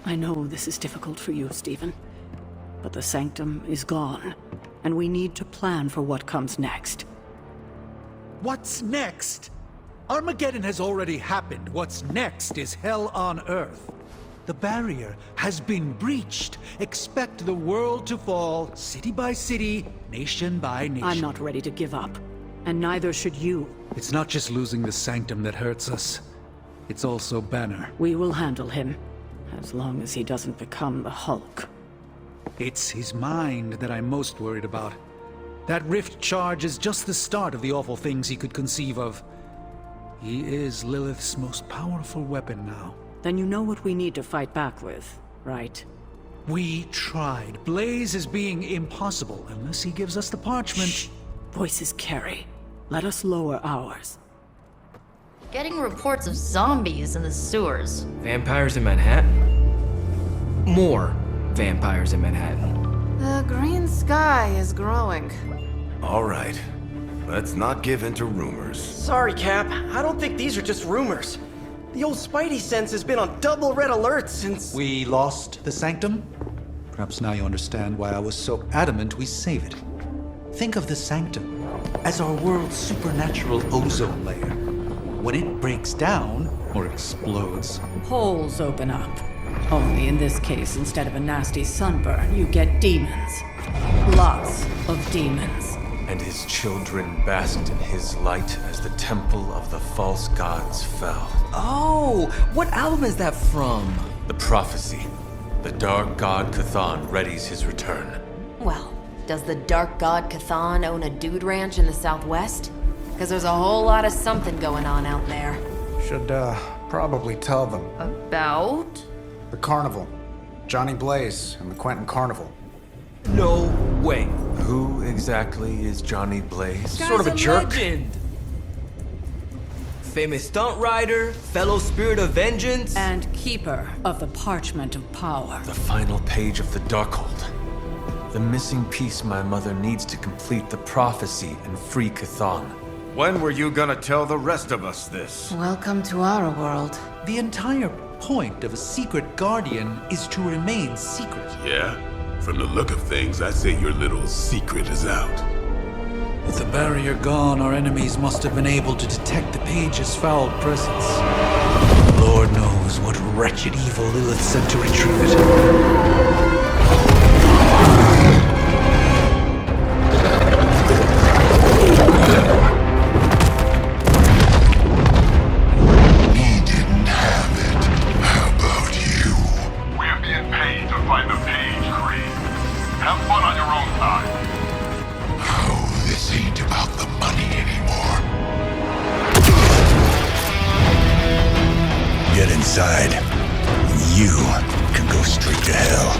I know this is difficult for you, Stephen. But the Sanctum is gone, and we need to plan for what comes next. What's next? Armageddon has already happened. What's next is hell on Earth. The barrier has been breached. Expect the world to fall, city by city, nation by nation. I'm not ready to give up, and neither should you. It's not just losing the Sanctum that hurts us. It's also Banner. We will handle him, as long as he doesn't become the Hulk. It's his mind that I'm most worried about. That rift charge is just the start of the awful things he could conceive of. He is Lilith's most powerful weapon now. Then you know what we need to fight back with, right? We tried. Blaze is being impossible unless he gives us the parchment. Shh. Voices carry. Let us lower ours. Getting reports of zombies in the sewers. Vampires in Manhattan? More vampires in Manhattan. The green sky is growing. All right. Let's not give in to rumors. Sorry, Cap. I don't think these are just rumors. The old Spidey sense has been on double red alert since... We lost the Sanctum? Perhaps now you understand why I was so adamant we save it. Think of the Sanctum as our world's supernatural ozone layer. When it breaks down, or explodes, Holes open up. Only in this case, instead of a nasty sunburn, you get demons. Lots of demons. And his children basked in his light as the temple of the false gods fell. Oh, what album is that from? The prophecy. The dark god Cthon readies his return. Well, does the Dark God Cthon own a dude ranch in the Southwest? Because there's a whole lot of something going on out there. Should, probably tell them. About? The carnival. Johnny Blaze and the Quentin Carnival. No way. Who exactly is Johnny Blaze? Sort of a jerk. Legend. Famous stunt rider, fellow spirit of vengeance. And keeper of the Parchment of Power. The final page of the Darkhold. The missing piece my mother needs to complete the prophecy and free Cthon. When were you gonna tell the rest of us this? Welcome to our world. the entire point of a secret guardian is to remain secret. Yeah? From the look of things, I'd say your little secret is out. With the barrier gone, our enemies must have been able to detect the page's foul presence. Lord knows what wretched evil Lilith sent to retrieve it. Inside, you can go straight to hell.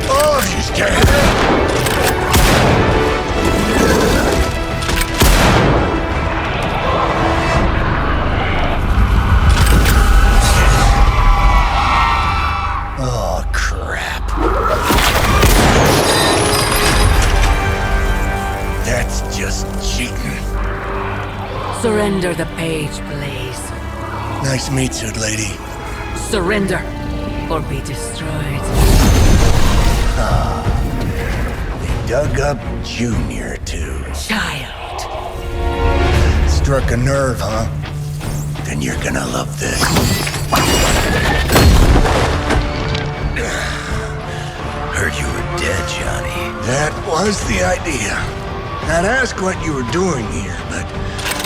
Oh, she's dead! Oh, crap. That's just cheating. Surrender the page, Blaze. Nice meat suit, lady. Surrender, or be destroyed. They dug up Junior, too. Child. Struck a nerve, huh? Then you're gonna love this. Heard you were dead, Johnny. That was the idea. I'd ask what you were doing here, but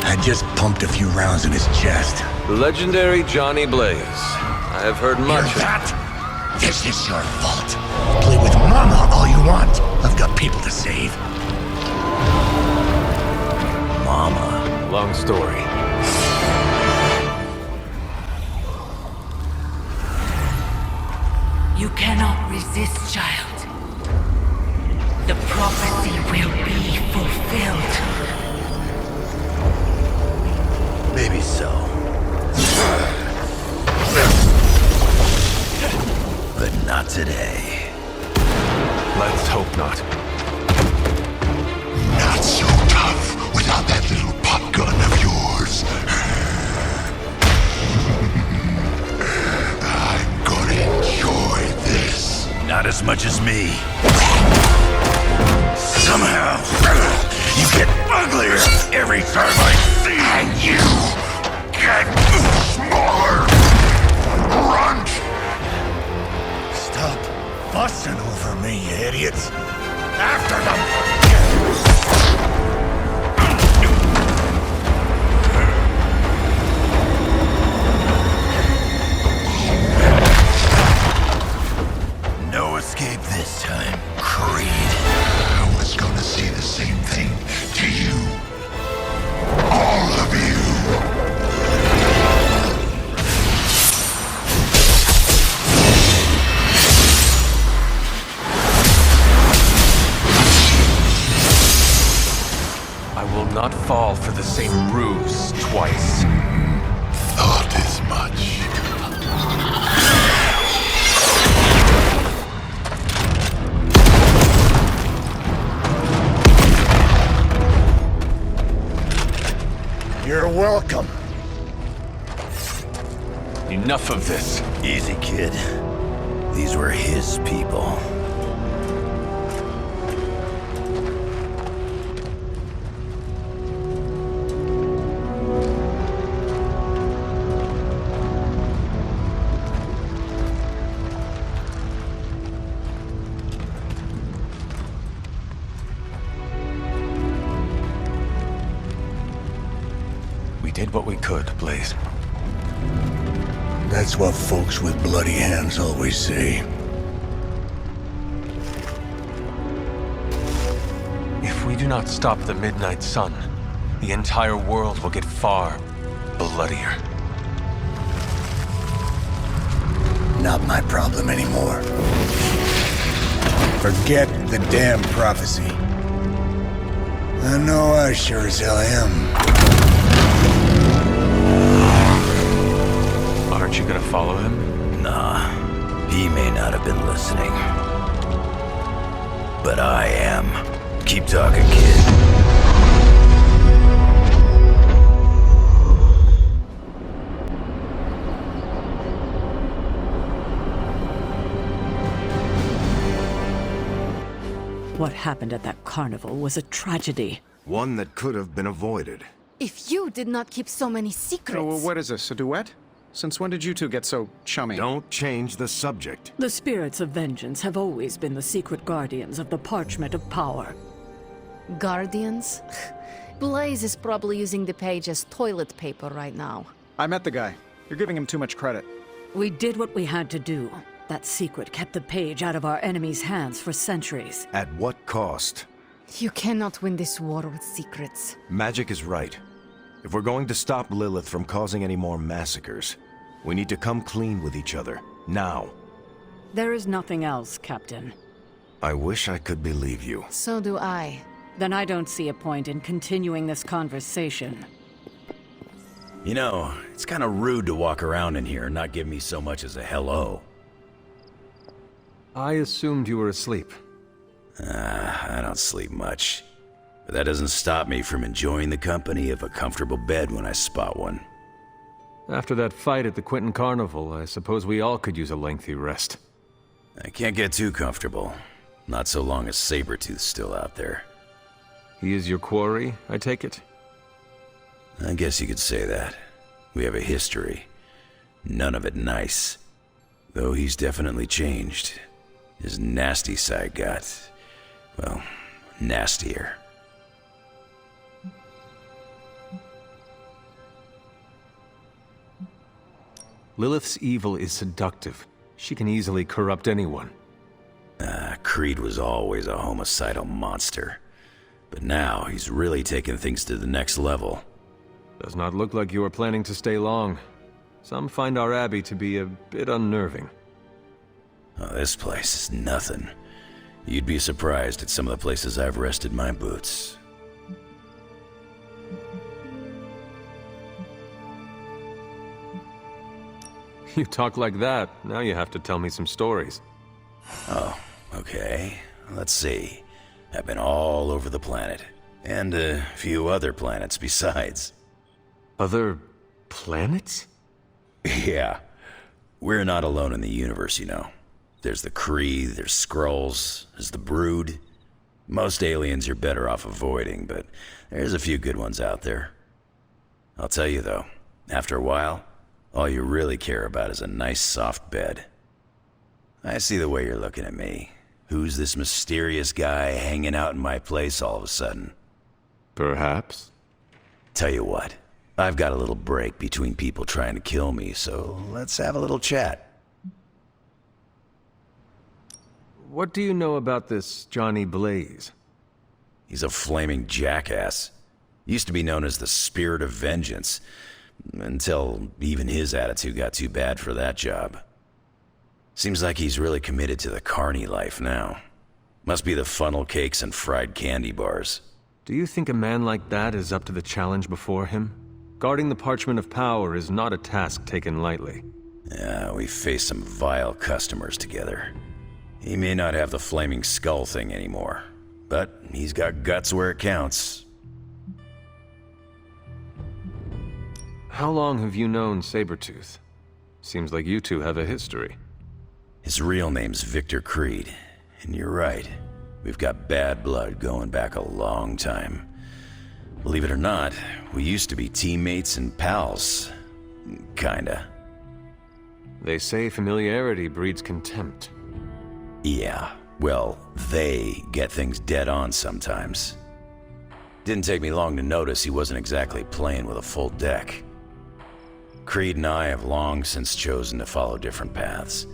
I just pumped a few rounds in his chest. The legendary Johnny Blaze. I have heard much of that. This is your fault. Play with Mama all you want. I've got people to save. Mama. Long story. You cannot resist, child. The prophecy will be fulfilled. Maybe so. But not today. Let's hope not. Not so tough without that little pop gun of yours. as much as me. Somehow, you get uglier every time I see you. And you get smaller. Runt! Stop fussing over me, you idiots. After them! No escape this time, Creed. I was gonna say the same thing to you. All of you. I will not fall for the same ruse twice. Thought as much. You're welcome. Enough of this. Easy, kid. These were his people. We did what we could, Blaze. That's what folks with bloody hands always say. If we do not stop the Midnight Sun, the entire world will get far bloodier. Not my problem anymore. Forget the damn prophecy. I know I sure as hell am. Aren't you gonna follow him? Nah, he may not have been listening. But I am. Keep talking, kid. What happened at that carnival was a tragedy. One that could have been avoided. If you did not keep so many secrets... Oh, what is this, a duet? Since when did you two get so chummy? Don't change the subject. The spirits of vengeance have always been the secret guardians of the Parchment of Power. Guardians? Blaze is probably using the page as toilet paper right now. I met the guy. You're giving him too much credit. We did what we had to do. That secret kept the page out of our enemies' hands for centuries. At what cost? You cannot win this war with secrets. Magic is right. If we're going to stop Lilith from causing any more massacres, we need to come clean with each other, now. There is nothing else, Captain. I wish I could believe you. So do I. Then I don't see a point in continuing this conversation. You know, it's kind of rude to walk around in here and not give me so much as a hello. I assumed you were asleep. I don't sleep much. But that doesn't stop me from enjoying the company of a comfortable bed when I spot one. After that fight at the Quentin Carnival, I suppose we all could use a lengthy rest. I can't get too comfortable. Not so long as Sabretooth's still out there. He is your quarry, I take it? I guess you could say that. We have a history. None of it nice. Though he's definitely changed. His nasty side got, well, nastier. Lilith's evil is seductive. She can easily corrupt anyone. Creed was always a homicidal monster. But now he's really taken things to the next level. Does not look like you are planning to stay long. Some find our abbey to be a bit unnerving. Oh, this place is nothing. You'd be surprised at some of the places I've rested my boots. You talk like that, now you have to tell me some stories. Oh, okay. Let's see. I've been all over the planet. And a few other planets besides. Other planets? Yeah. We're not alone in the universe, you know. There's the Kree, there's Skrulls, there's the Brood. Most aliens you're better off avoiding, but there's a few good ones out there. I'll tell you though, after a while, all you really care about is a nice soft bed. I see the way you're looking at me. Who's this mysterious guy hanging out in my place all of a sudden? Perhaps. Tell you what, I've got a little break between people trying to kill me, so let's have a little chat. What do you know about this Johnny Blaze? He's a flaming jackass. Used to be known as the Spirit of Vengeance, until even his attitude got too bad for that job. Seems like he's really committed to the carny life now. Must be the funnel cakes and fried candy bars. Do you think a man like that is up to the challenge before him? Guarding the Parchment of Power is not a task taken lightly. Yeah, we faced some vile customers together. He may not have the flaming skull thing anymore, but he's got guts where it counts. How long have you known Sabretooth? Seems like you two have a history. His real name's Victor Creed, and you're right. We've got bad blood going back a long time. Believe it or not, we used to be teammates and pals. Kinda. They say familiarity breeds contempt. Yeah, well, they get things dead on sometimes. Didn't take me long to notice he wasn't exactly playing with a full deck. Creed and I have long since chosen to follow different paths.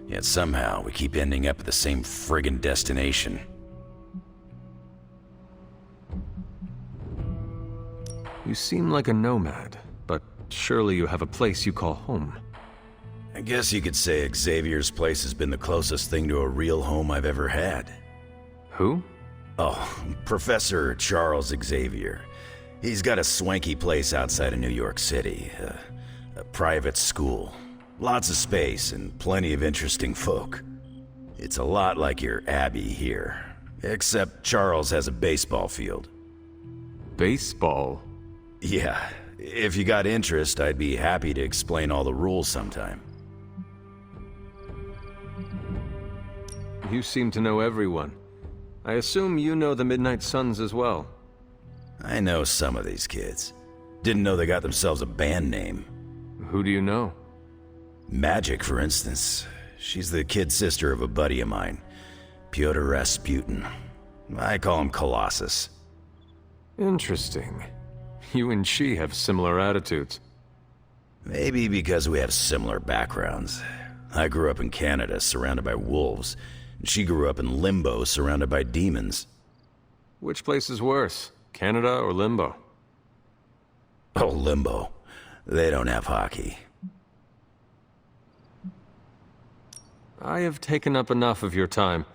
Yet somehow we keep ending up at the same friggin' destination. You seem like a nomad, but surely you have a place you call home. I guess you could say Xavier's place has been the closest thing to a real home I've ever had. Who? Oh, Professor Charles Xavier. He's got a swanky place outside of New York City. A private school. Lots of space and plenty of interesting folk. It's a lot like your Abbey here. Except Charles has a baseball field. Baseball? Yeah. If you got interest, I'd be happy to explain all the rules sometime. You seem to know everyone. I assume you know the Midnight Suns as well. I know some of these kids. Didn't know they got themselves a band name. Who do you know? Magic, for instance. She's the kid sister of a buddy of mine, Pyotr Rasputin. I call him Colossus. Interesting. You and she have similar attitudes. Maybe because we have similar backgrounds. I grew up in Canada, surrounded by wolves, and she grew up in Limbo, surrounded by demons. Which place is worse, Canada or Limbo? Oh, Limbo. They don't have hockey. I have taken up enough of your time.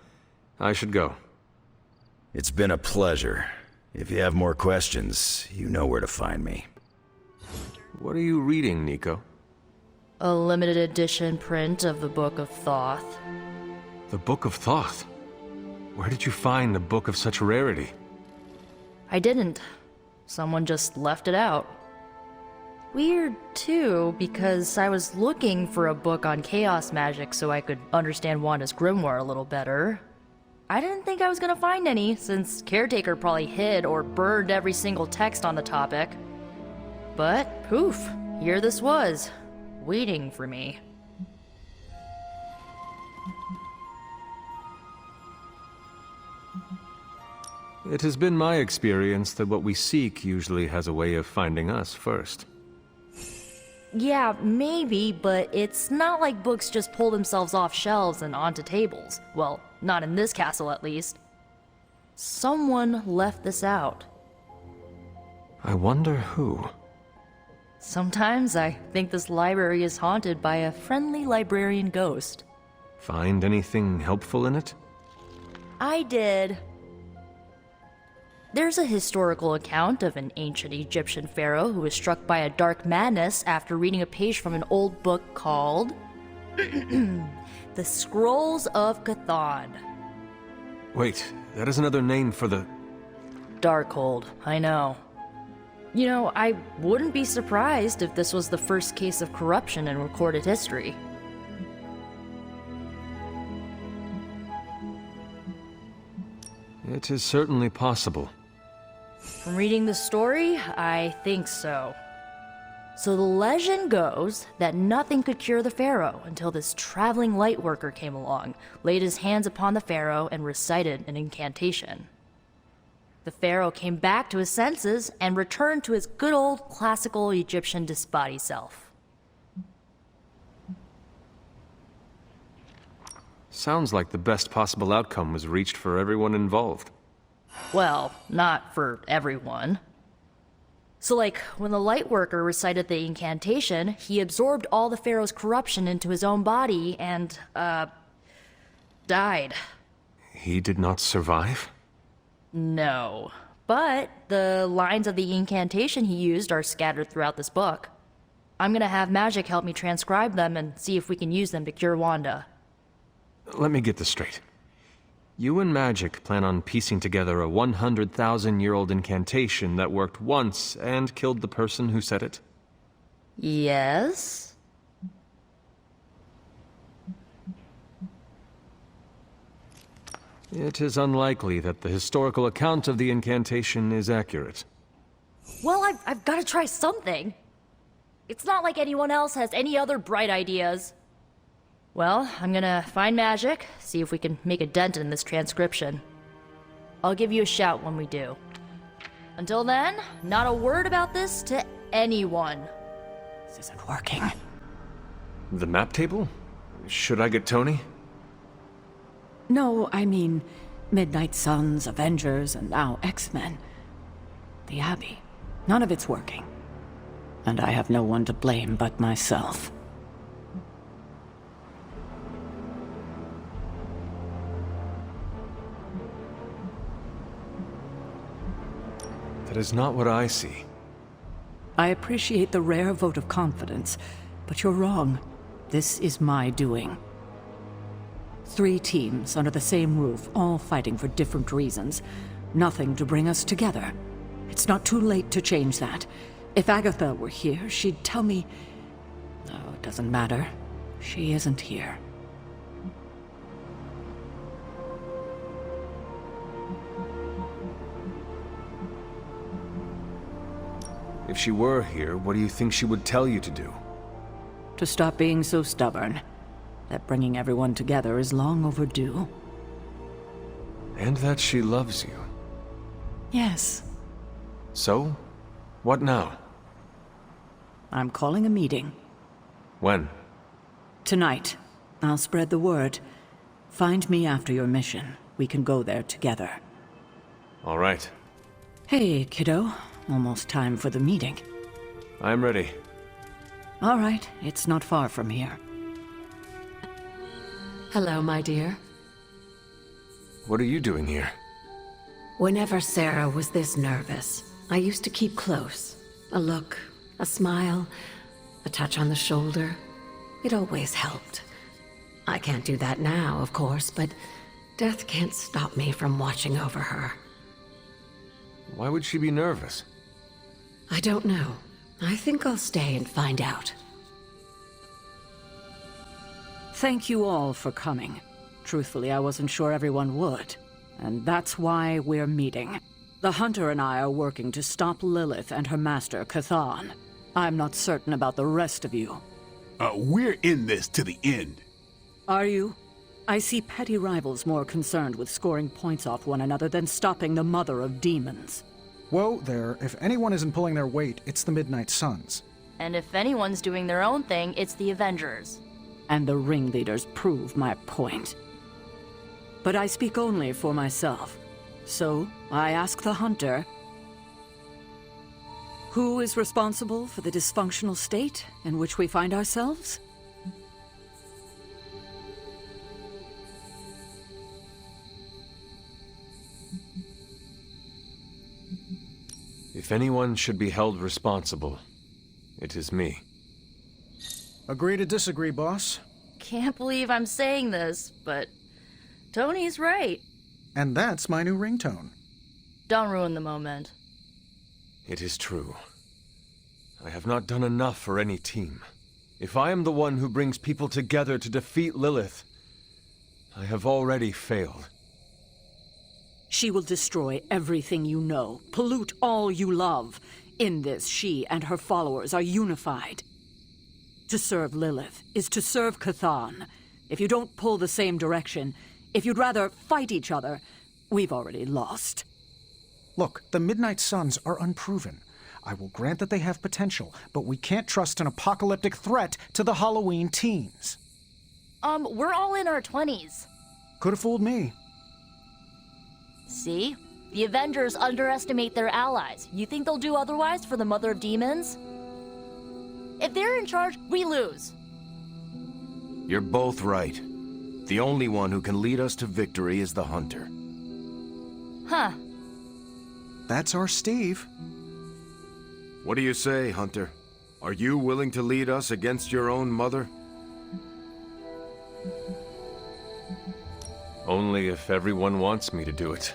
I should go. It's been a pleasure. If you have more questions, you know where to find me. What are you reading, Nico? A limited edition print of the Book of Thoth. The Book of Thoth? Where did you find a book of such rarity? I didn't. Someone just left it out. Weird, too, because I was looking for a book on chaos magic so I could understand Wanda's grimoire a little better. I didn't think I was gonna find any, since Caretaker probably hid or burned every single text on the topic. But, poof, here this was, waiting for me. It has been my experience that what we seek usually has a way of finding us first. Yeah, maybe, but it's not like books just pull themselves off shelves and onto tables. Well, not in this castle at least. Someone left this out. I wonder who. Sometimes I think this library is haunted by a friendly librarian ghost. Find anything helpful in it? I did. There's a historical account of an ancient Egyptian pharaoh who was struck by a dark madness after reading a page from an old book called The Scrolls of Chthon. Wait, that is another name for the... Darkhold, I know. You know, I wouldn't be surprised if this was the first case of corruption in recorded history. It is certainly possible. From reading the story, I think so. So the legend goes that nothing could cure the pharaoh until this traveling light worker came along, laid his hands upon the pharaoh, and recited an incantation. The pharaoh came back to his senses and returned to his good old classical Egyptian disbody self. Sounds like the best possible outcome was reached for everyone involved. Well, not for everyone. So like, when the light worker recited the incantation, he absorbed all the pharaoh's corruption into his own body and, died. He did not survive? No. But the lines of the incantation he used are scattered throughout this book. I'm gonna have Magic help me transcribe them and see if we can use them to cure Wanda. Let me get this straight. You and Magic plan on piecing together a 100,000-year-old incantation that worked once and killed the person who said it? Yes? It is unlikely that the historical account of the incantation is accurate. Well, I've gotta try something. It's not like anyone else has any other bright ideas. Well, I'm gonna find Magic, see if we can make a dent in this transcription. I'll give you a shout when we do. Until then, not a word about this to anyone. This isn't working. The map table? Should I get Tony? No, I mean Midnight Suns, Avengers, and now X-Men. The Abbey. None of it's working. And I have no one to blame but myself. That is not what I see. I appreciate the rare vote of confidence, but you're wrong. This is my doing. 3 teams under the same roof, all fighting for different reasons. Nothing to bring us together. It's not too late to change that. If Agatha were here, she'd tell me... Oh, it doesn't matter. She isn't here. If she were here, what do you think she would tell you to do? To stop being so stubborn. That bringing everyone together is long overdue. And that she loves you. Yes. So? What now? I'm calling a meeting. When? Tonight. I'll spread the word. Find me after your mission. We can go there together. All right. Hey, kiddo. Almost time for the meeting. I'm ready. All right. It's not far from here. Hello, my dear. What are you doing here? Whenever Sarah was this nervous, I used to keep close. A look, a smile, a touch on the shoulder. It always helped. I can't do that now, of course, but death can't stop me from watching over her. Why would she be nervous? I don't know. I think I'll stay and find out. Thank you all for coming. Truthfully, I wasn't sure everyone would. And that's why we're meeting. The Hunter and I are working to stop Lilith and her master, Chthon. I'm not certain about the rest of you. We're in this to the end. Are you? I see petty rivals more concerned with scoring points off one another than stopping the mother of demons. Whoa there, if anyone isn't pulling their weight, it's the Midnight Suns. And if anyone's doing their own thing, it's the Avengers. And the ringleaders prove my point. But I speak only for myself. So, I ask the Hunter, who is responsible for the dysfunctional state in which we find ourselves? If anyone should be held responsible, it is me. Agree to disagree, boss. Can't believe I'm saying this, but Tony's right. And that's my new ringtone. Don't ruin the moment. It is true. I have not done enough for any team. If I am the one who brings people together to defeat Lilith, I have already failed. She will destroy everything you know, pollute all you love. In this, she and her followers are unified. To serve Lilith is to serve Chthon. If you don't pull the same direction, if you'd rather fight each other, we've already lost. Look, the Midnight Suns are unproven. I will grant that they have potential, but we can't trust an apocalyptic threat to the Halloween teens. We're all in our 20s. Could have fooled me. See? The Avengers underestimate their allies. You think they'll do otherwise for the Mother of Demons? If they're in charge, we lose. You're both right. The only one who can lead us to victory is the Hunter. Huh. That's our Steve. What do you say, Hunter? Are you willing to lead us against your own mother? Only if everyone wants me to do it.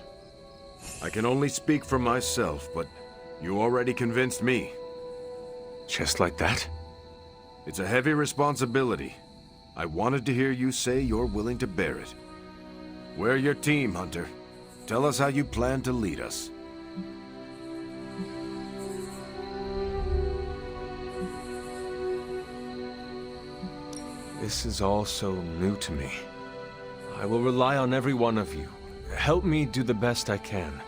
I can only speak for myself, but you already convinced me. Just like that? It's a heavy responsibility. I wanted to hear you say you're willing to bear it. We're your team, Hunter. Tell us how you plan to lead us. This is all so new to me. I will rely on every one of you. Help me do the best I can.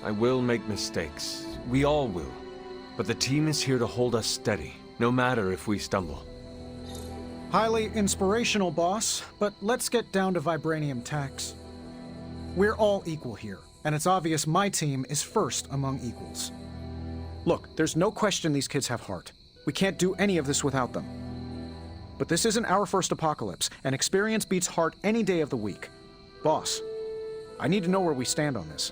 I will make mistakes. We all will. But the team is here to hold us steady, no matter if we stumble. Highly inspirational, boss, but let's get down to vibranium tax. We're all equal here, and it's obvious my team is first among equals. Look, there's no question these kids have heart. We can't do any of this without them. But this isn't our first apocalypse, and experience beats heart any day of the week. Boss, I need to know where we stand on this.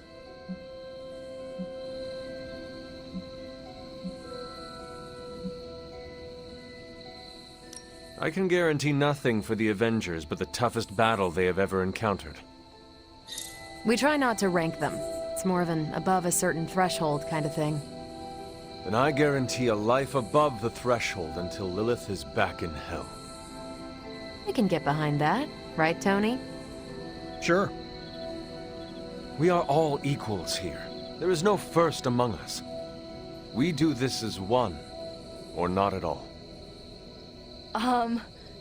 I can guarantee nothing for the Avengers but the toughest battle they have ever encountered. We try not to rank them. It's more of an above a certain threshold kind of thing. Then I guarantee a life above the threshold until Lilith is back in hell. We can get behind that, right, Tony? Sure. We are all equals here. There is no first among us. We do this as one, or not at all.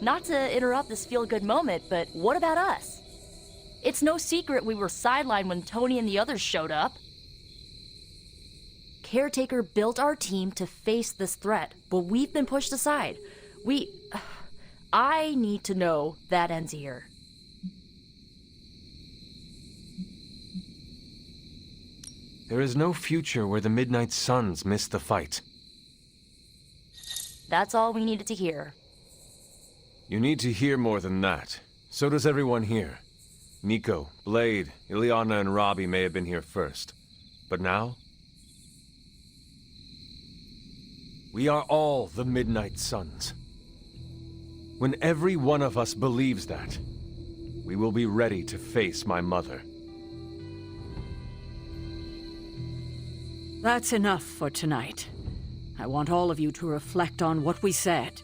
Not to interrupt this feel-good moment, but what about us? It's no secret we were sidelined when Tony and the others showed up. Caretaker built our team to face this threat, but we've been pushed aside. I need to know that ends here. There is no future where the Midnight Suns miss the fight. That's all we needed to hear. You need to hear more than that. So does everyone here. Nico, Blade, Ileana, and Robbie may have been here first. But now? We are all the Midnight Suns. When every one of us believes that, we will be ready to face my mother. That's enough for tonight. I want all of you to reflect on what we said.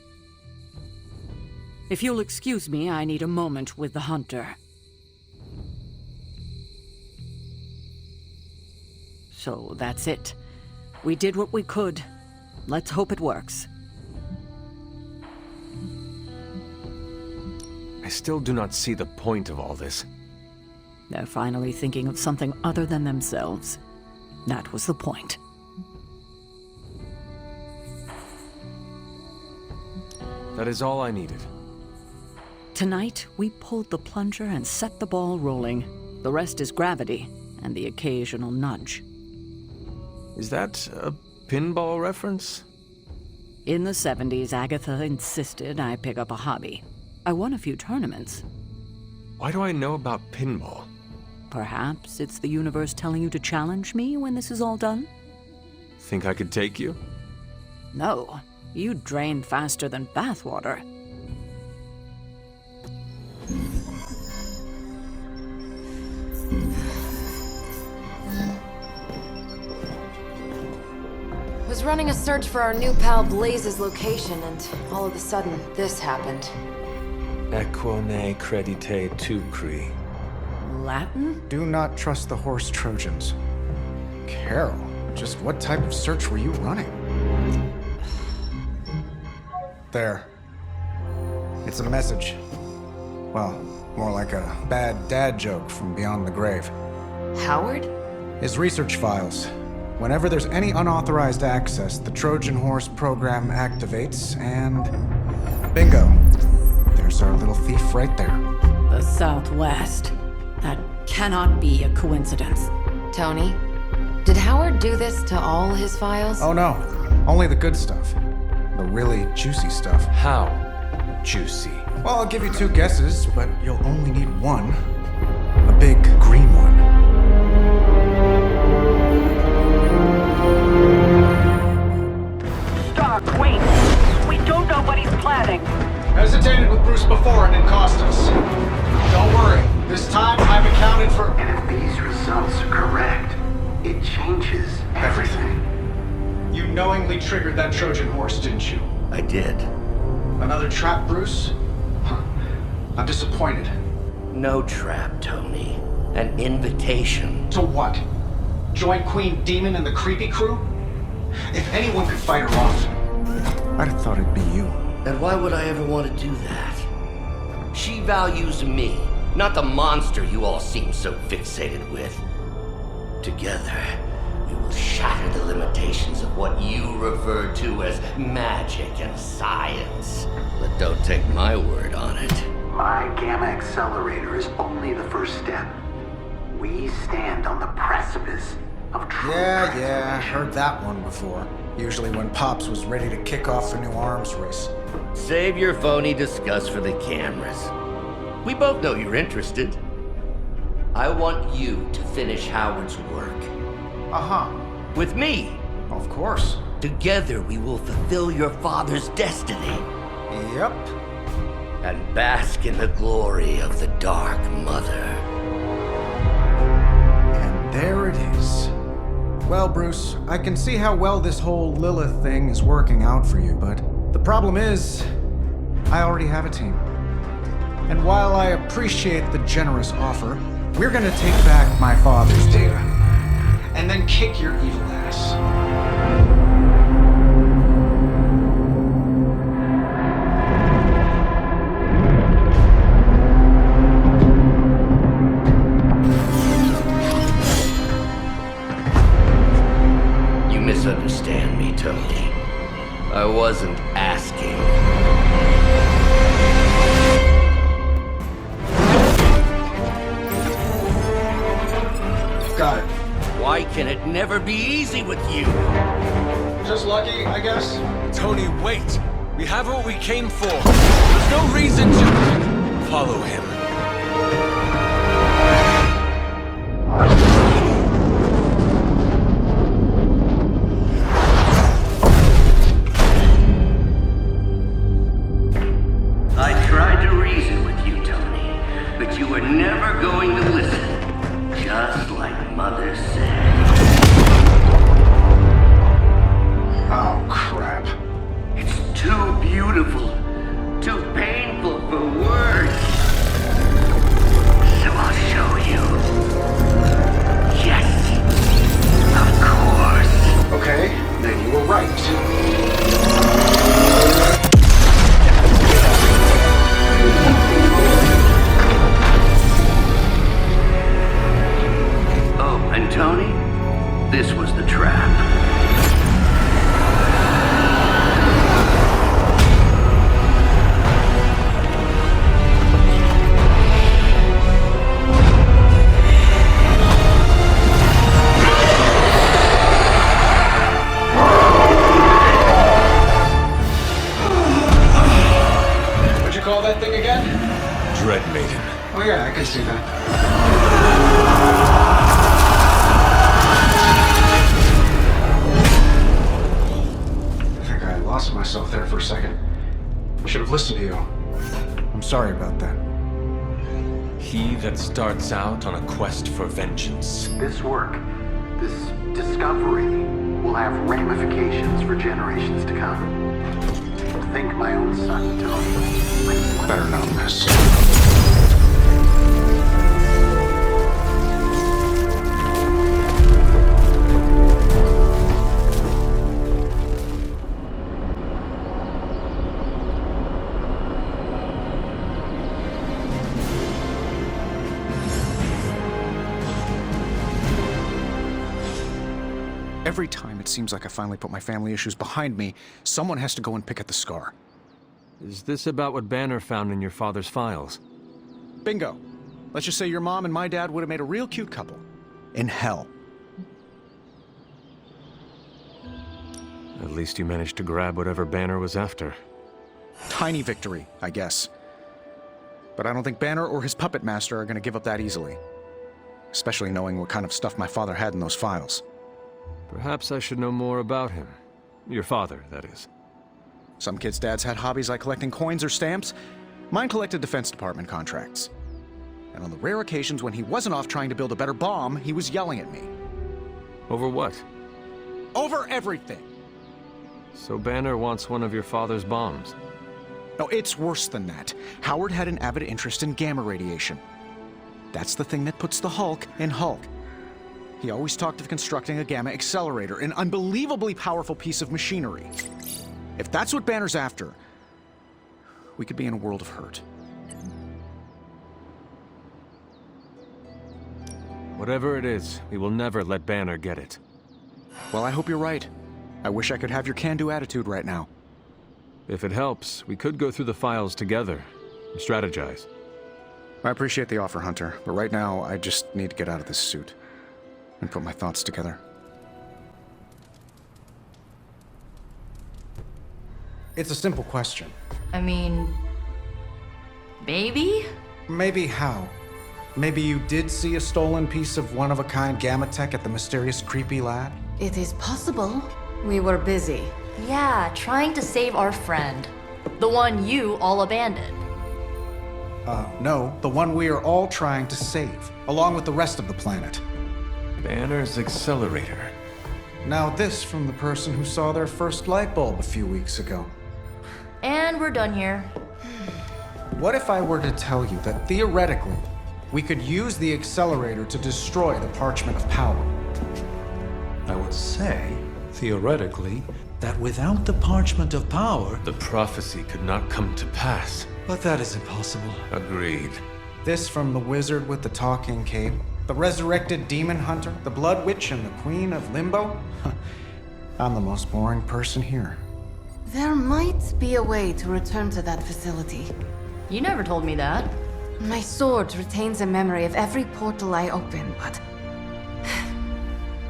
If you'll excuse me, I need a moment with the Hunter. So that's it. We did what we could. Let's hope it works. I still do not see the point of all this. They're finally thinking of something other than themselves. That was the point. That is all I needed. Tonight, we pulled the plunger and set the ball rolling. The rest is gravity and the occasional nudge. Is that a pinball reference? In the 70s, Agatha insisted I pick up a hobby. I won a few tournaments. Why do I know about pinball? Perhaps it's the universe telling you to challenge me when this is all done? Think I could take you? No. You drain faster than bathwater. Was running a search for our new pal Blaze's location, and all of a sudden, this happened. Equone credite tucri. Latin? Do not trust the horse Trojans. Carol, just what type of search were you running? There. It's a message. Well, more like a bad dad joke from beyond the grave. Howard? His research files. Whenever there's any unauthorized access, the Trojan Horse program activates, and bingo. There's our little thief right there. The Southwest. That cannot be a coincidence. Tony, did Howard do this to all his files? Oh no, only the good stuff. The really juicy stuff. How juicy? Well, I'll give you 2 guesses, but you'll only need one. A big green one. Stark, wait! We don't know what he's planning. Hesitated with Bruce before and it cost us. Don't worry, this time I've accounted for... And if these results are correct, it changes everything. You knowingly triggered that Trojan horse, didn't you? I did. Another trap, Bruce? I'm disappointed. No trap, Tony. An invitation. To what? Join Queen Demon and the Creepy Crew? If anyone could fight her off, I'd have thought it'd be you. And why would I ever want to do that? She values me, not the monster you all seem so fixated with. Together, we will shatter the limitations of what you refer to as magic and science. But don't take my word on it. My Gamma Accelerator is only the first step. We stand on the precipice of true Yeah, heard that one before. Usually when Pops was ready to kick off a new arms race. Save your phony disgust for the cameras. We both know you're interested. I want you to finish Howard's work. Uh-huh. With me. Of course. Together we will fulfill your father's destiny. Yep. And bask in the glory of the Dark Mother. And there it is. Well, Bruce, I can see how well this whole Lilith thing is working out for you, but the problem is, I already have a team. And while I appreciate the generous offer, we're gonna take back my father's data, and then kick your evil ass. You misunderstand me, Tony. I wasn't asking. Got it. Why can it never be easy with you? Just lucky, I guess. Tony, wait! We have what we came for. There's no reason to follow him. I tried to reason with you, Tony, but you were never going to listen. Just like Mother said. Oh, crap. It's too beautiful, too painful for words. So I'll show you. Yes, of course. Okay, then you were right. Oh, and Tony, this was the trap. What'd you call that thing again? Dread Maiden. Oh yeah, I can see that. I think I lost myself there for a second. I should have listened to you. I'm sorry about that. He that starts out on a quest for vengeance. This work, this discovery, will have ramifications for generations to come. Think my own son, Tony. Better not miss. Every time it seems like I finally put my family issues behind me, someone has to go and pick at the scar. Is this about what Banner found in your father's files? Bingo. Let's just say your mom and my dad would have made a real cute couple. In hell. At least you managed to grab whatever Banner was after. Tiny victory, I guess. But I don't think Banner or his puppet master are going to give up that easily. Especially knowing what kind of stuff my father had in those files. Perhaps I should know more about him. Your father, that is. Some kids' dads had hobbies like collecting coins or stamps. Mine collected Defense Department contracts. And on the rare occasions when he wasn't off trying to build a better bomb, he was yelling at me. Over what? Over everything! So Banner wants one of your father's bombs. No, it's worse than that. Howard had an avid interest in gamma radiation. That's the thing that puts the Hulk in Hulk. He always talked of constructing a gamma accelerator, an unbelievably powerful piece of machinery. If that's what Banner's after, we could be in a world of hurt. Whatever it is, we will never let Banner get it. Well, I hope you're right. I wish I could have your can-do attitude right now. If it helps, we could go through the files together and strategize. I appreciate the offer, Hunter, but right now I just need to get out of this suit and put my thoughts together. It's a simple question. I mean, maybe? Maybe how? Maybe you did see a stolen piece of one-of-a-kind gamma tech at the mysterious creepy lab? It is possible. We were busy. Yeah, trying to save our friend. The one you all abandoned. No, the one we are all trying to save, along with the rest of the planet. Banner's accelerator. Now this from the person who saw their first light bulb a few weeks ago. And we're done here. What if I were to tell you that theoretically, we could use the accelerator to destroy the Parchment of Power? I would say, theoretically, that without the Parchment of Power... The prophecy could not come to pass. But that is impossible. Agreed. This from the wizard with the talking cape, the resurrected demon hunter, the blood witch, and the queen of limbo? I'm the most boring person here. There might be a way to return to that facility. You never told me that. My sword retains a memory of every portal I open, but...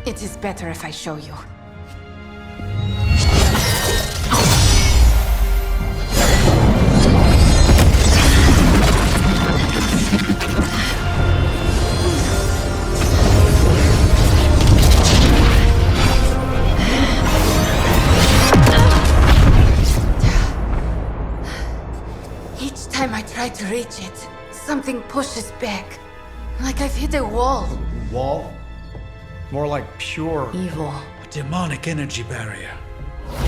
it is better if I show you. Each time I try to reach it, something pushes back. Like I've hit a wall. Wall? More like pure evil. A demonic energy barrier.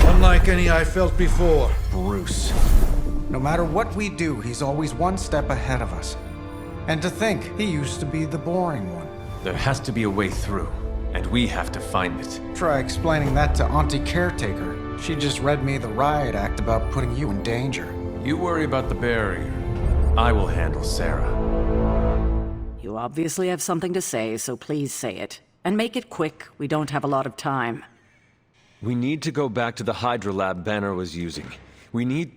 Unlike any I felt before. Bruce. No matter what we do, he's always one step ahead of us. And to think, he used to be the boring one. There has to be a way through, and we have to find it. Try explaining that to Auntie Caretaker. She just read me the riot act about putting you in danger. You worry about the barrier. I will handle Sarah. You obviously have something to say, so please say it. And make it quick. We don't have a lot of time. We need to go back to the Hydra lab Banner was using. We need...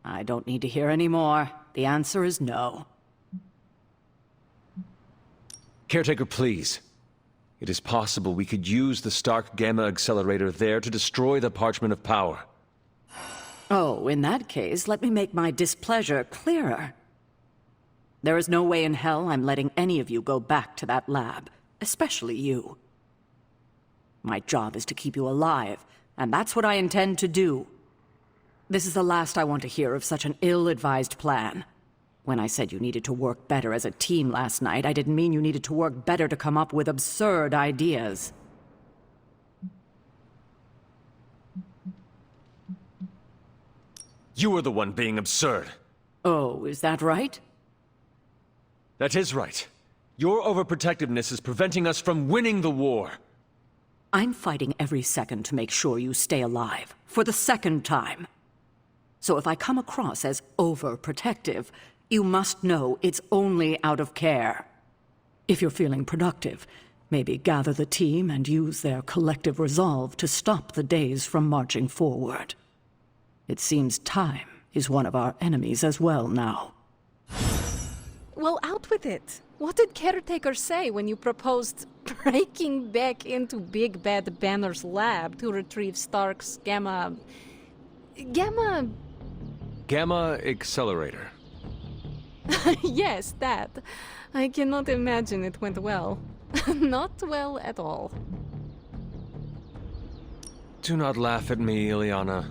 I don't need to hear any more. The answer is no. Caretaker, please. It is possible we could use the Stark Gamma Accelerator there to destroy the Parchment of Power. Oh, in that case, let me make my displeasure clearer. There is no way in hell I'm letting any of you go back to that lab, especially you. My job is to keep you alive, and that's what I intend to do. This is the last I want to hear of such an ill-advised plan. When I said you needed to work better as a team last night, I didn't mean you needed to work better to come up with absurd ideas. You are the one being absurd. Oh, is that right? That is right. Your overprotectiveness is preventing us from winning the war. I'm fighting every second to make sure you stay alive, for the second time. So if I come across as overprotective, you must know it's only out of care. If you're feeling productive, Maybe gather the team and use their collective resolve to stop the days from marching forward. It seems time is one of our enemies as well now. Well, out with it. What did Caretaker say when you proposed breaking back into Big Bad Banner's lab to retrieve Stark's Gamma Accelerator. Yes, that. I cannot imagine it went well. Not well at all. Do not laugh at me, Ileana.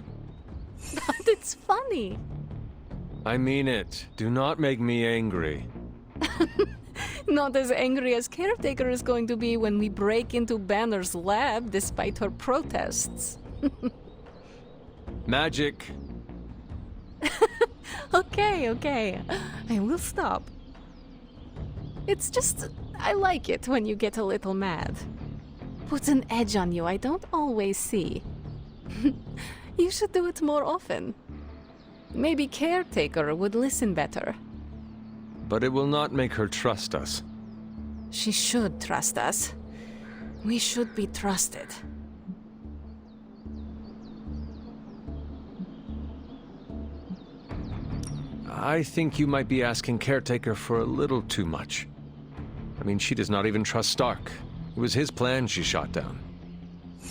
But it's funny. I mean it. Do not make me angry. Not as angry as Caretaker is going to be when we break into Banner's lab despite her protests. Magic. Okay. I will stop. It's just, I like it when you get a little mad. Puts an edge on you I don't always see. You should do it more often. Maybe Caretaker would listen better. But it will not make her trust us. She should trust us. We should be trusted. I think you might be asking Caretaker for a little too much. I mean, she does not even trust Stark. It was his plan she shot down.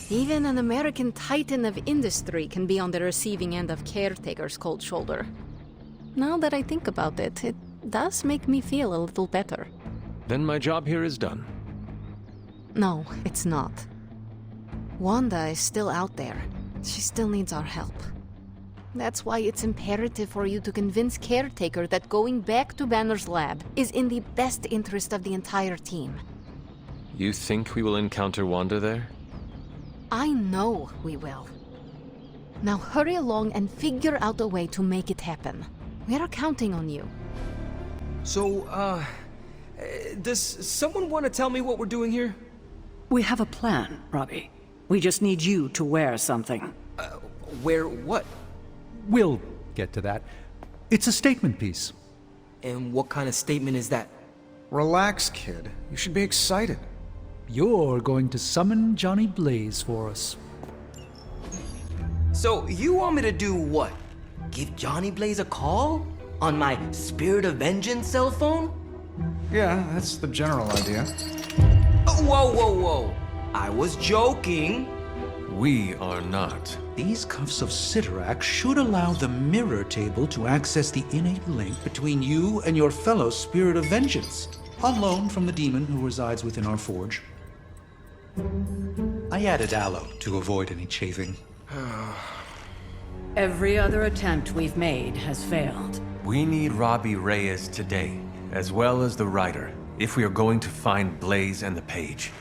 Even an American titan of industry can be on the receiving end of Caretaker's cold shoulder. Now that I think about it, it does make me feel a little better. Then my job here is done. No, it's not. Wanda is still out there. She still needs our help. That's why it's imperative for you to convince Caretaker that going back to Banner's lab is in the best interest of the entire team. You think we will encounter Wanda there? I know we will. Now hurry along and figure out a way to make it happen. We're counting on you. So, does someone want to tell me what we're doing here? We have a plan, Robbie. We just need you to wear something. Wear what? We'll get to that. It's a statement piece. And what kind of statement is that? Relax, kid. You should be excited. You're going to summon Johnny Blaze for us. So, you want me to do what? Give Johnny Blaze a call? On my Spirit of Vengeance cell phone? Yeah, that's the general idea. Whoa. I was joking. We are not. These cuffs of Cyttorak should allow the mirror table to access the innate link between you and your fellow Spirit of Vengeance, on loan from the demon who resides within our forge. I added aloe to avoid any chafing. Every other attempt we've made has failed. We need Robbie Reyes today, as well as the Rider, if we are going to find Blaze and the Page.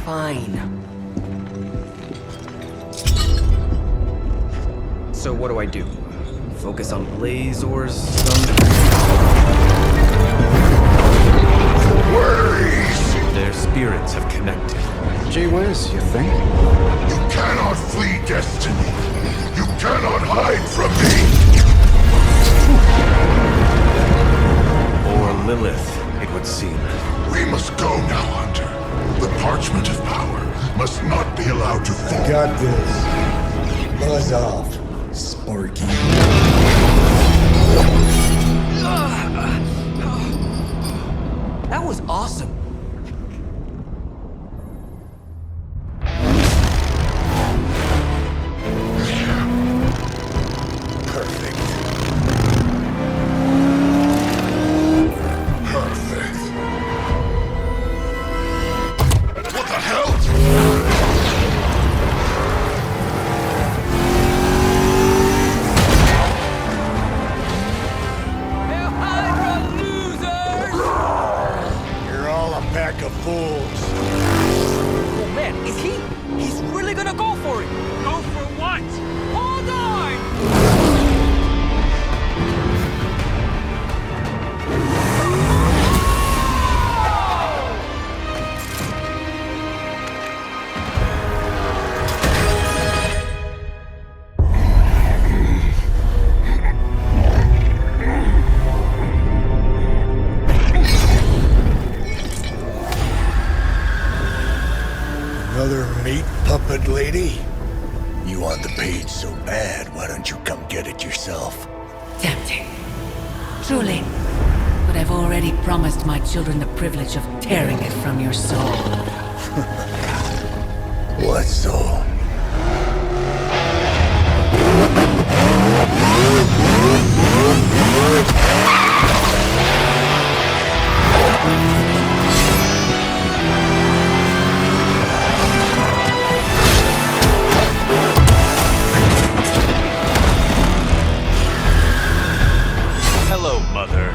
Fine. So what do I do? Focus on Blaze or some... Their spirits have connected. Gee whiz, you think? You cannot flee destiny. You cannot hide from me. Or Lilith, it would seem. We must go now, Hunter. The parchment of power must not be allowed to fall. Got this. Buzz off, Sparky. That was awesome. Perfect. so bad, why don't you come get it yourself? Tempting. Truly. But I've already promised my children the privilege of tearing it from your soul. What soul? Hello, Mother.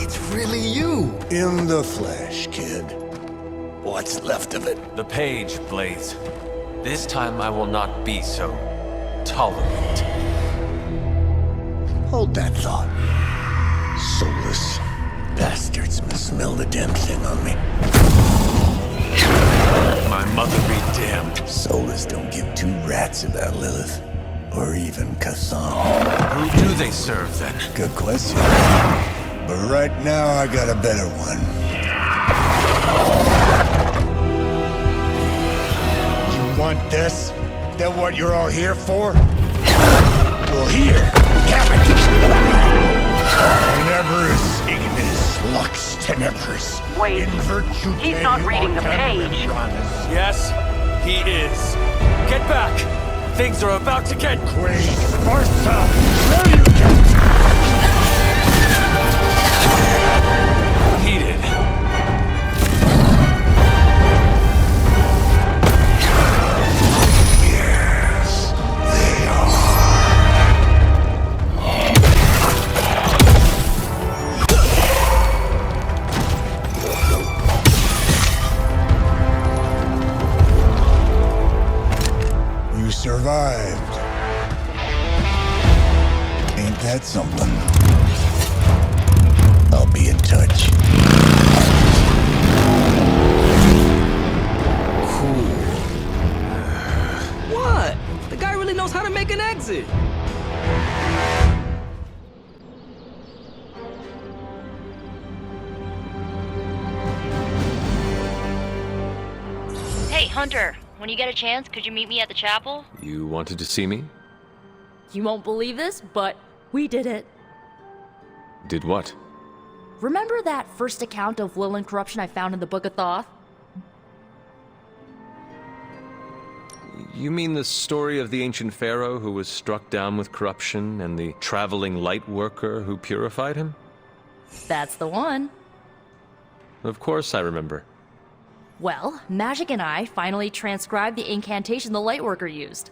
It's really you. In the flesh, kid. What's left of it? The page, Blaze. This time I will not be so tolerant. Hold that thought. Soulless bastards must smell the damn thing on me. My mother be damned. Soulless don't give two rats about Lilith. Or even Cthulhu. Who do they serve, then? Good question. But right now, I got a better one. You want this? That what you're all here for? Well, here, have it! Tenebris ignis lux tenebris. Wait, In virtue he's not reading the page. Yes, he is. Get back! Things are about to get Great Sparta! There you go! heated. Yes, they are. You survived. Ain't that something? I'll be in touch. What? The guy really knows how to make an exit. Hey, Hunter, when you get a chance, could you meet me at the chapel? You wanted to see me? You won't believe this, but we did it. Did what? Remember that first account of Lilith corruption I found in the Book of Thoth? You mean the story of the ancient pharaoh who was struck down with corruption and the traveling light worker who purified him? That's the one. Of course I remember. Well, Magic and I finally transcribed the incantation the Lightworker used.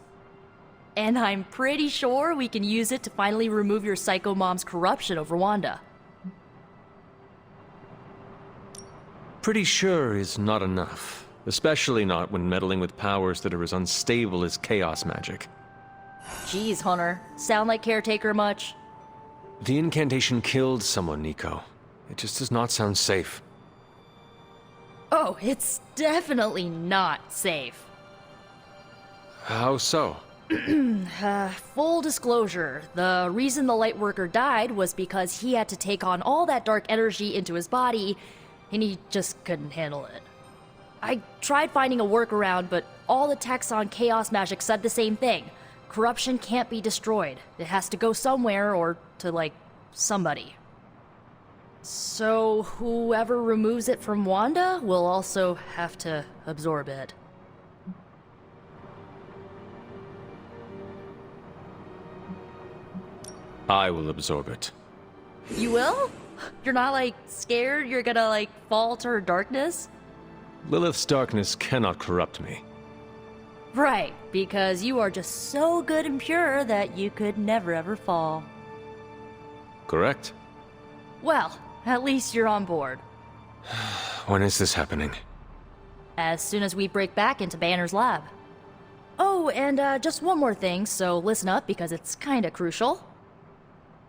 And I'm pretty sure we can use it to finally remove your psycho mom's corruption over Wanda. Pretty sure is not enough. Especially not when meddling with powers that are as unstable as chaos magic. Jeez, Hunter. Sound like Caretaker much? The incantation killed someone, Nico. It just does not sound safe. Oh, it's definitely not safe. How so? Full disclosure, the reason the Lightworker died was because he had to take on all that dark energy into his body, and he just couldn't handle it. I tried finding a workaround, but all the texts on chaos magic said the same thing. Corruption can't be destroyed. It has to go somewhere or to, like, somebody. So whoever removes it from Wanda will also have to absorb it. I will absorb it. You will? You're not, like, scared you're gonna, like, fall to her darkness? Lilith's darkness cannot corrupt me. Right, because you are just so good and pure that you could never ever fall. Correct. Well, at least you're on board. When is this happening? As soon as we break back into Banner's lab. Oh, and just one more thing, so listen up because it's kinda crucial.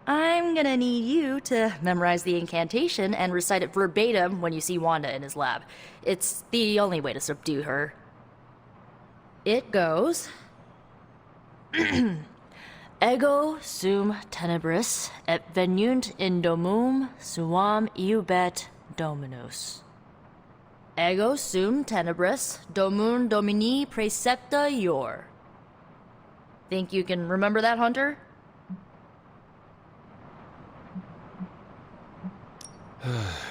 I'm gonna need you to memorize the incantation and recite it verbatim when you see Wanda in his lab. It's the only way to subdue her. It goes... Ego sum tenebris et venunt in domum suam iubet dominus. Ego sum tenebris, domun domini praecepta ior. Think you can remember that, Hunter?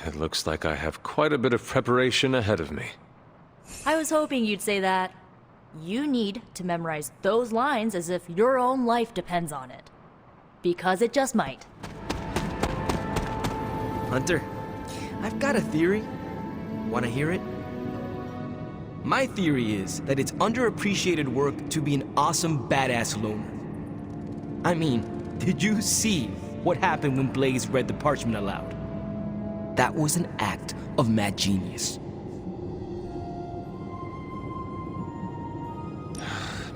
It looks like I have quite a bit of preparation ahead of me. I was hoping you'd say that. You need to memorize those lines as if your own life depends on it. Because it just might. Hunter, I've got a theory. Want to hear it? My theory is that it's underappreciated work to be an awesome badass loner. I mean, did you see what happened when Blaze read the parchment aloud? That was an act of mad genius.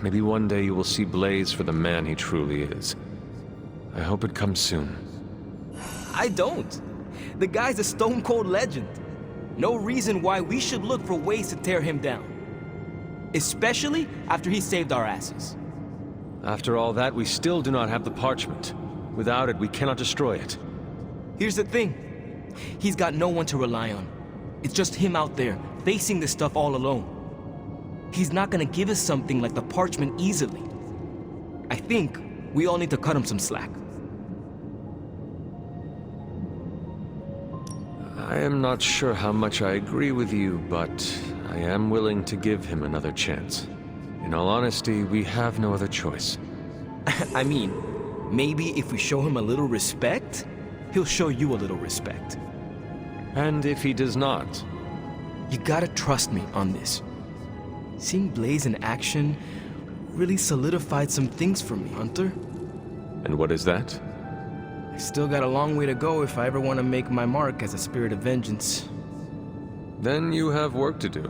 Maybe one day you will see Blaze for the man he truly is. I hope it comes soon. I don't. The guy's a stone-cold legend. No reason why we should look for ways to tear him down. Especially after he saved our asses. After all that, we still do not have the parchment. Without it, we cannot destroy it. Here's the thing. He's got no one to rely on. It's just him out there, facing this stuff all alone. He's not gonna give us something like the parchment easily. I think we all need to cut him some slack. I am not sure how much I agree with you, but I am willing to give him another chance. In all honesty, we have no other choice. I mean, maybe if we show him a little respect, he'll show you a little respect. And if he does not? You gotta trust me on this. Seeing Blaze in action really solidified some things for me, Hunter. And what is that? I still got a long way to go if I ever want to make my mark as a spirit of vengeance. Then you have work to do.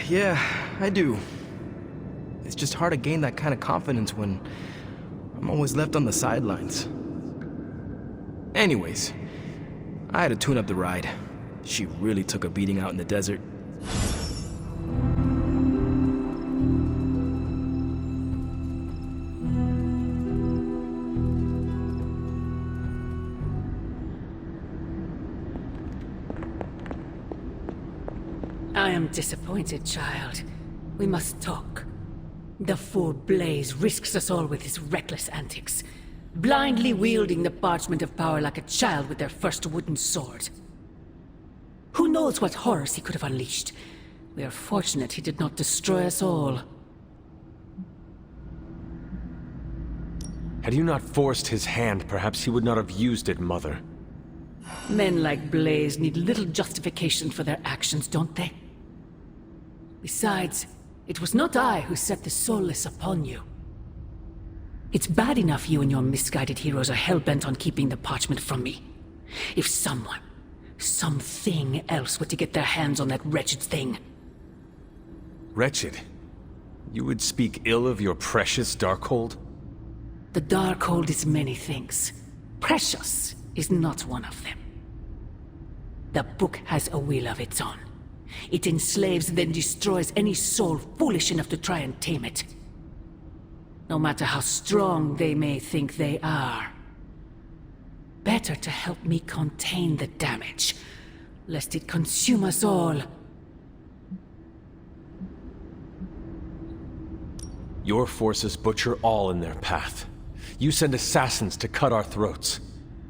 Yeah, I do. It's just hard to gain that kind of confidence when I'm always left on the sidelines. Anyways, I had to tune up the ride. She really took a beating out in the desert. I am disappointed, child. We must talk. The fool Blaze risks us all with his reckless antics, blindly wielding the parchment of power like a child with their first wooden sword. Who knows what horrors he could have unleashed? We are fortunate he did not destroy us all. Had you not forced his hand, perhaps he would not have used it, Mother. Men like Blaze need little justification for their actions, don't they? Besides, it was not I who set the Soulless upon you. It's bad enough you and your misguided heroes are hell-bent on keeping the parchment from me. If someone, something else were to get their hands on that wretched thing. Wretched? You would speak ill of your precious Darkhold? The Darkhold is many things. Precious is not one of them. The book has a will of its own. It enslaves, then destroys any soul foolish enough to try and tame it. No matter how strong they may think they are. Better to help me contain the damage, lest it consume us all. Your forces butcher all in their path. You send assassins to cut our throats.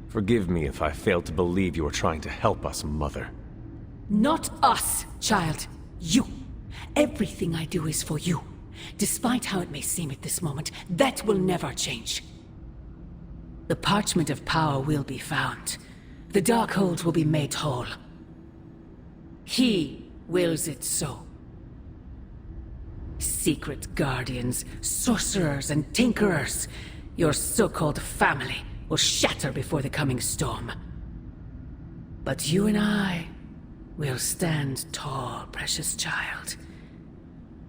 Forgive me if I failed to believe you were trying to help us, Mother. Not us, child. You. Everything I do is for you. Despite how it may seem at this moment, that will never change. The parchment of power will be found. The Darkhold will be made whole. He wills it so. Secret guardians, sorcerers, and tinkerers, your so-called family will shatter before the coming storm. But you and I will stand tall, precious child.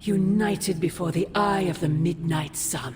United before the eye of the midnight sun.